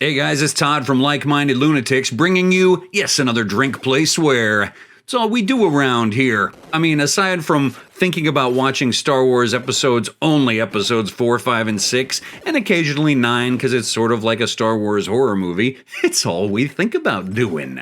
Hey guys, it's Todd from Like-Minded Lunatics bringing you, yes, another drink place where it's all we do around here. I mean, aside from thinking about watching Star Wars episodes, only episodes 4, 5, and 6, and occasionally 9 because it's sort of like a Star Wars horror movie, it's all we think about doing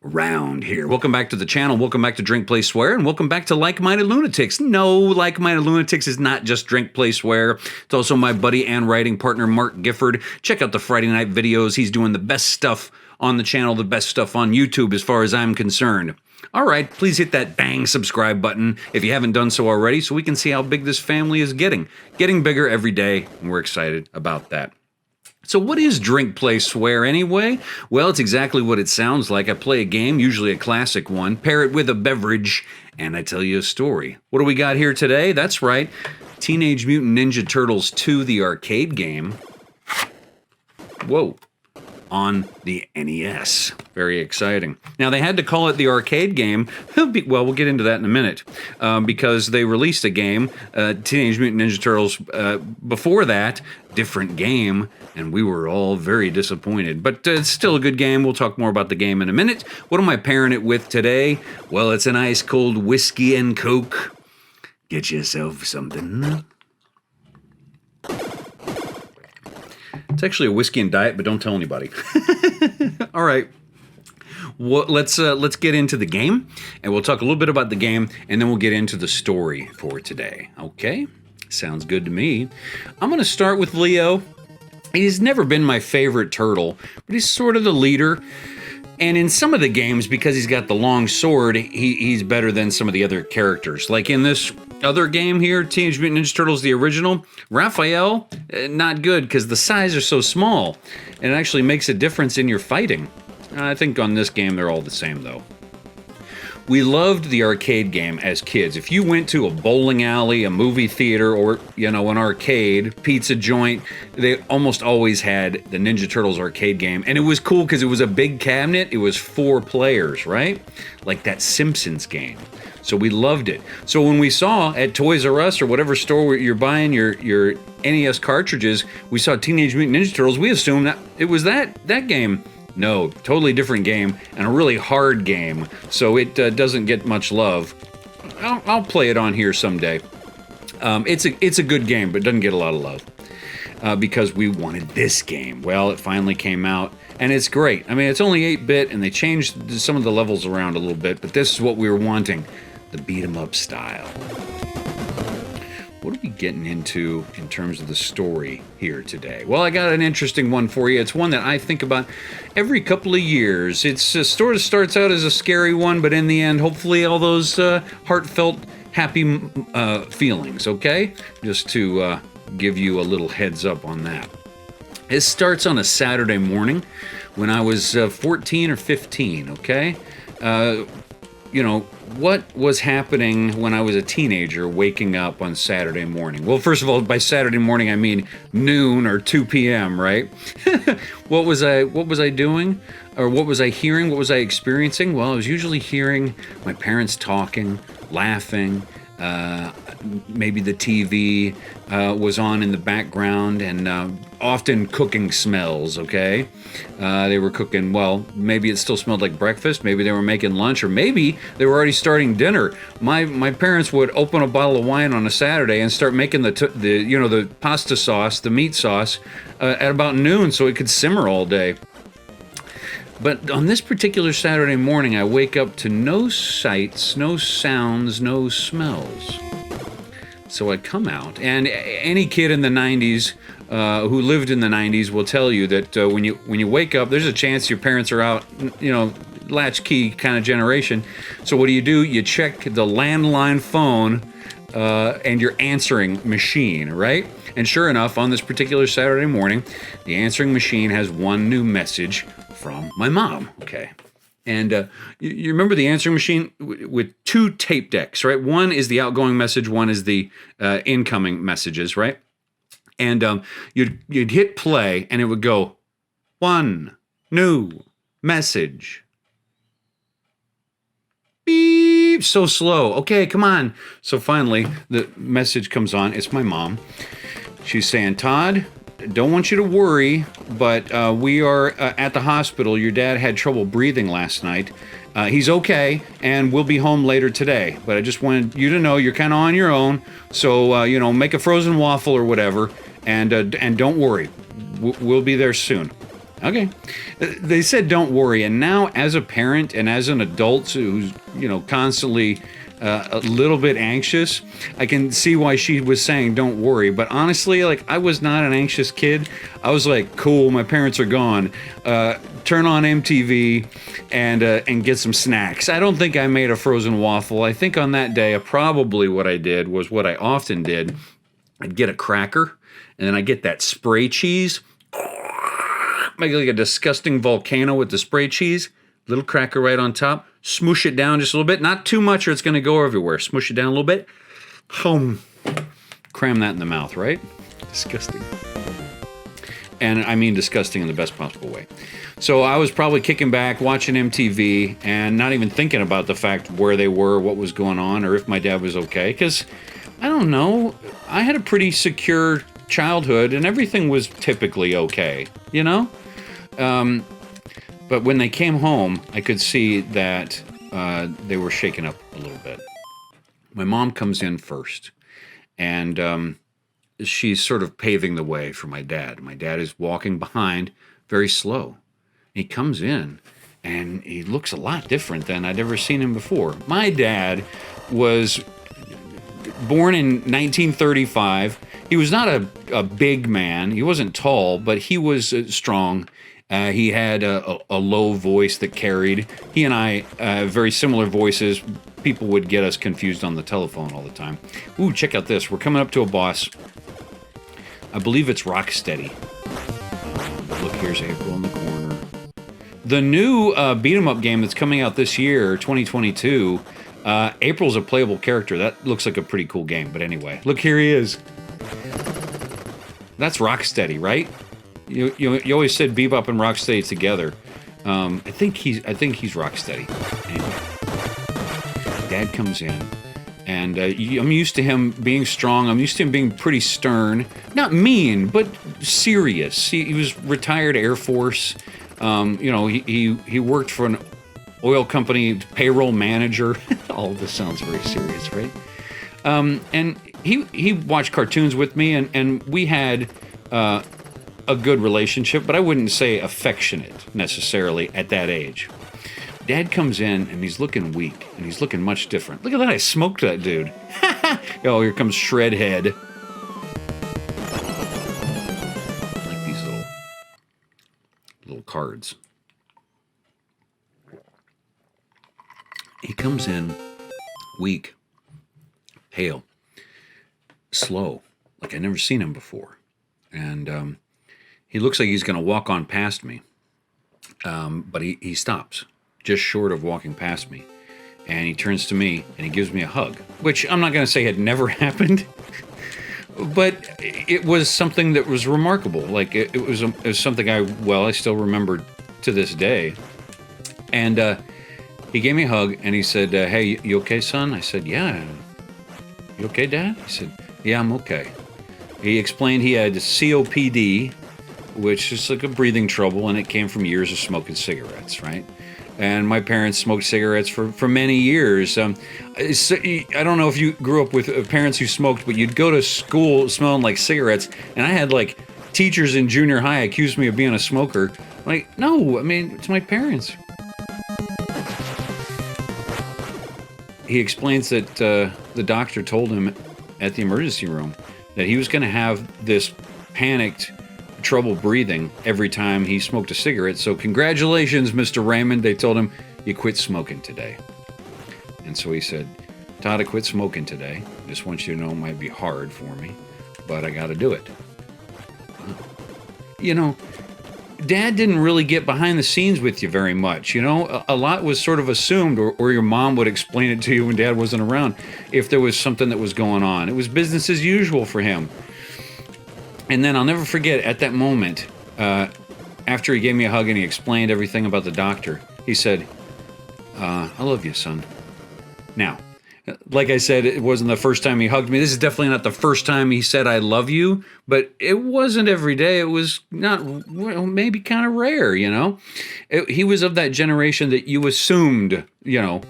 around here. Welcome back to the channel, welcome back to Drink, Play, Swear, and welcome back to Like-Minded Lunatics. No, Like-Minded Lunatics is not just Drink, Play, Swear. It's also my buddy and writing partner, Mark Gifford. Check out the Friday night videos. He's doing the best stuff on the channel, the best stuff on YouTube as far as I'm concerned. All right, please hit that bang subscribe button if you haven't done so already so we can see how big this family is getting. Getting bigger every day, and we're excited about that. So what is Drink, Play, Swear anyway? Well, it's exactly what it sounds like. I play a game, usually a classic one, pair it with a beverage, and I tell you a story. What do we got here today? That's right, Teenage Mutant Ninja Turtles 2, the arcade game. Whoa. On the NES. Very exciting. Now, they had to call it the arcade game. Well, we'll get into that in a minute. Because they released a game, Teenage Mutant Ninja Turtles, before that, different game, and we were all very disappointed. But it's still a good game. We'll talk more about the game in a minute. What am I pairing it with today? Well, it's an ice cold whiskey and Coke. Get yourself something. It's actually a whiskey and diet, but don't tell anybody. All right. Well, let's get into the game, and we'll talk a little bit about the game, and then we'll get into the story for today. Okay? Sounds good to me. I'm going to start with Leo. He's never been my favorite turtle, but he's sort of the leader. And in some of the games, because he's got the long sword, he's better than some of the other characters. Like in this other game here, Teenage Mutant Ninja Turtles, the original, Raphael, not good because the size are so small. And it actually makes a difference in your fighting. I think on this game, they're all the same, though. We loved the arcade game as kids. If you went to a bowling alley, a movie theater, or, you know, an arcade, pizza joint, they almost always had the Ninja Turtles arcade game. And it was cool because it was a big cabinet. It was 4 players, right? Like that Simpsons game. So we loved it. So when we saw at Toys R Us or whatever store where you're buying your NES cartridges, we saw Teenage Mutant Ninja Turtles, we assumed that it was that game. No, totally different game, and a really hard game, so it doesn't get much love. I'll play it on here someday. It's a good game, but it doesn't get a lot of love because we wanted this game. Well, it finally came out, and it's great. I mean, it's only 8-bit, and they changed some of the levels around a little bit, but this is what we were wanting, the beat-em-up style. What are we getting into in terms of the story here today? Well, I got an interesting one for you. It's one that I think about every couple of years. It's sort of starts out as a scary one, but in the end, hopefully all those heartfelt, happy feelings, okay? Just to give you a little heads up on that. It starts on a Saturday morning when I was 14 or 15, okay? You know, what was happening when I was a teenager waking up on Saturday morning? Well, first of all, by Saturday morning, I mean noon or 2 p.m., right? What was I doing? Or what was I hearing? What was I experiencing? Well, I was usually hearing my parents talking, laughing, maybe the TV was on in the background, and often cooking smells, okay? They were cooking, well, maybe it still smelled like breakfast, maybe they were making lunch, or maybe they were already starting dinner. My parents would open a bottle of wine on a Saturday and start making the pasta sauce, the meat sauce, at about noon so it could simmer all day. But on this particular Saturday morning, I wake up to no sights, no sounds, no smells. So I come out, and any kid in the 90s who lived in the 90s will tell you that when you wake up, there's a chance your parents are out, you know, latchkey kind of generation. So what do? You check the landline phone and your answering machine, right? And sure enough, on this particular Saturday morning, the answering machine has one new message from my mom, okay? And you remember the answering machine with 2 tape decks, right? One is the outgoing message, one is the incoming messages, right? And you'd hit play, and it would go, 1 new message. Beep, so slow. Okay, come on. So finally, the message comes on. It's my mom. She's saying, Todd, don't want you to worry, but we are at the hospital. Your dad had trouble breathing last night. He's okay, and we'll be home later today. But I just wanted you to know you're kind of on your own. So, you know, make a frozen waffle or whatever, and don't worry. We'll be there soon. Okay. They said don't worry, and now as a parent and as an adult who's, you know, constantly a little bit anxious, I can see why she was saying don't worry. But honestly, like, I was not an anxious kid. I was like, cool, my parents are gone. Turn on MTV and get some snacks. I don't think I made a frozen waffle. I think on that day, probably what I did was what I often did. I'd get a cracker, and then I'd get that spray cheese. Make like a disgusting volcano with the spray cheese. Little cracker right on top. Smoosh it down just a little bit. Not too much or it's going to go everywhere. Smoosh it down a little bit. Cram that in the mouth, right? Disgusting. And I mean disgusting in the best possible way. So I was probably kicking back, watching MTV, and not even thinking about the fact where they were, what was going on, or if my dad was okay. Because, I don't know, I had a pretty secure childhood, and everything was typically okay, you know? But when they came home, I could see that they were shaken up a little bit. My mom comes in first, and she's sort of paving the way for my dad. My dad is walking behind very slow. He comes in, and he looks a lot different than I'd ever seen him before. My dad was born in 1935. He was not a big man. He wasn't tall, but he was strong. He had a low voice that carried. He and I, very similar voices. People would get us confused on the telephone all the time. Ooh, check out this. We're coming up to a boss. I believe it's Rocksteady. Look, here's April in the corner. The new beat-em-up game that's coming out this year, 2022, April's a playable character. That looks like a pretty cool game. But anyway, look, here he is. That's Rocksteady, right? You always said Bebop and Rocksteady together. I think he's Rocksteady. Anyway, Dad comes in, and I'm used to him being strong. I'm used to him being pretty stern, not mean, but serious. He was retired Air Force. You know, he worked for an oil company, payroll manager. All of this sounds very serious, right? And he watched cartoons with me, and we had a good relationship, but I wouldn't say affectionate necessarily at that age. Dad comes in, and he's looking weak, and he's looking much different. Look at that, I smoked that dude. Oh, here comes Shredhead. I like these little cards. He comes in weak, pale, slow, like I'd never seen him before. And he looks like he's going to walk on past me, but he stops just short of walking past me. And he turns to me and he gives me a hug, which I'm not going to say had never happened, but it was something that was remarkable. Like it was something I still remember to this day. And he gave me a hug and he said, hey, you okay, son? I said, yeah. You okay, Dad? He said, yeah, I'm okay. He explained he had COPD, which is like a breathing trouble, and it came from years of smoking cigarettes, right? And my parents smoked cigarettes for many years. I don't know if you grew up with parents who smoked, but you'd go to school smelling like cigarettes, and I had like teachers in junior high accused me of being a smoker. I'm like, no, I mean, it's my parents. He explains that the doctor told him at the emergency room that he was going to have this panicked trouble breathing every time he smoked a cigarette. So congratulations, Mr. Raymond. They told him, you quit smoking today. And so he said, Todd, I quit smoking today. I just want you to know it might be hard for me, but I got to do it. You know, Dad didn't really get behind the scenes with you very much. You know, a lot was sort of assumed, or your mom would explain it to you when Dad wasn't around if there was something that was going on. It was business as usual for him. And then I'll never forget, at that moment, after he gave me a hug and he explained everything about the doctor, he said, I love you, son. Now, Like I said, it wasn't the first time he hugged me. This is definitely not the first time he said I love you, but it wasn't every day. It was not, well, maybe kind of rare, you know? He was of that generation that you assumed, you know,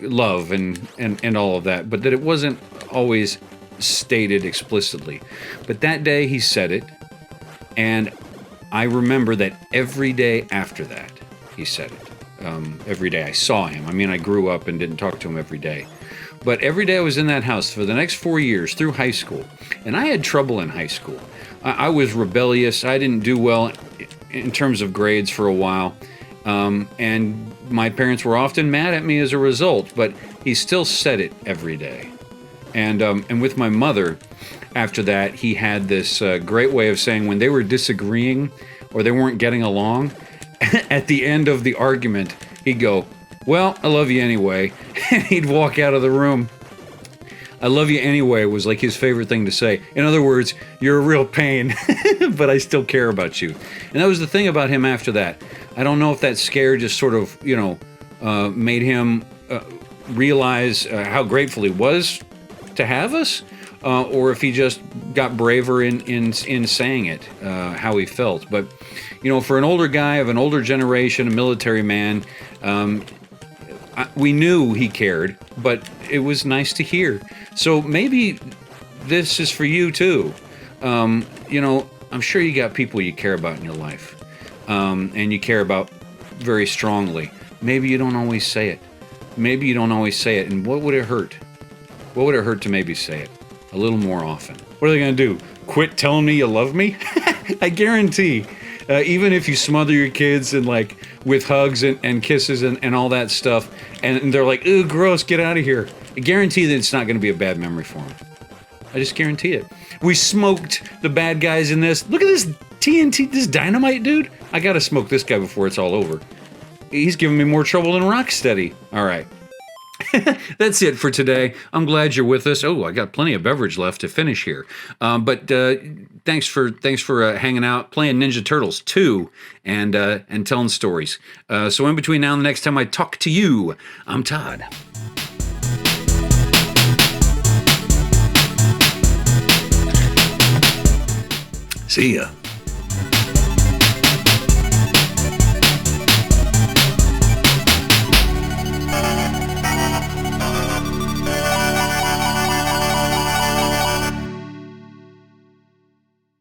love and all of that, but that it wasn't always stated explicitly. But that day he said it, and I remember that every day after that he said it. Every day I saw him. I mean, I grew up and didn't talk to him every day. But every day I was in that house for the next 4 years through high school. And I had trouble in high school. I was rebellious. I didn't do well in terms of grades for a while. And my parents were often mad at me as a result. But he still said it every day. And with my mother, after that, he had this great way of saying when they were disagreeing or they weren't getting along, at the end of the argument, he'd go, "Well, I love you anyway." And he'd walk out of the room. "I love you anyway" was like his favorite thing to say. In other words, you're a real pain, but I still care about you. And that was the thing about him after that. I don't know if that scare just sort of, you know, made him realize how grateful he was to have us, or if he just got braver in saying it, how he felt. But, you know, for an older guy of an older generation, a military man, we knew he cared, but it was nice to hear. So maybe this is for you too. You know, I'm sure you got people you care about in your life, and you care about very strongly. Maybe you don't always say it. Maybe you don't always say it. And what would it hurt? What would it hurt to maybe say it a little more often? What are they going to do? Quit telling me you love me? I guarantee, even if you smother your kids and like with hugs and kisses and all that stuff, and they're like, "Ooh, gross, get out of here." I guarantee that it's not going to be a bad memory for them. I just guarantee it. We smoked the bad guys in this. Look at this TNT, this dynamite dude. I got to smoke this guy before it's all over. He's giving me more trouble than Rocksteady. All right. That's it for today. I'm glad you're with us. Oh, I got plenty of beverage left to finish here. But thanks for hanging out, playing Ninja Turtles 2, and telling stories. So in between now and the next time I talk to you, I'm Todd. See ya.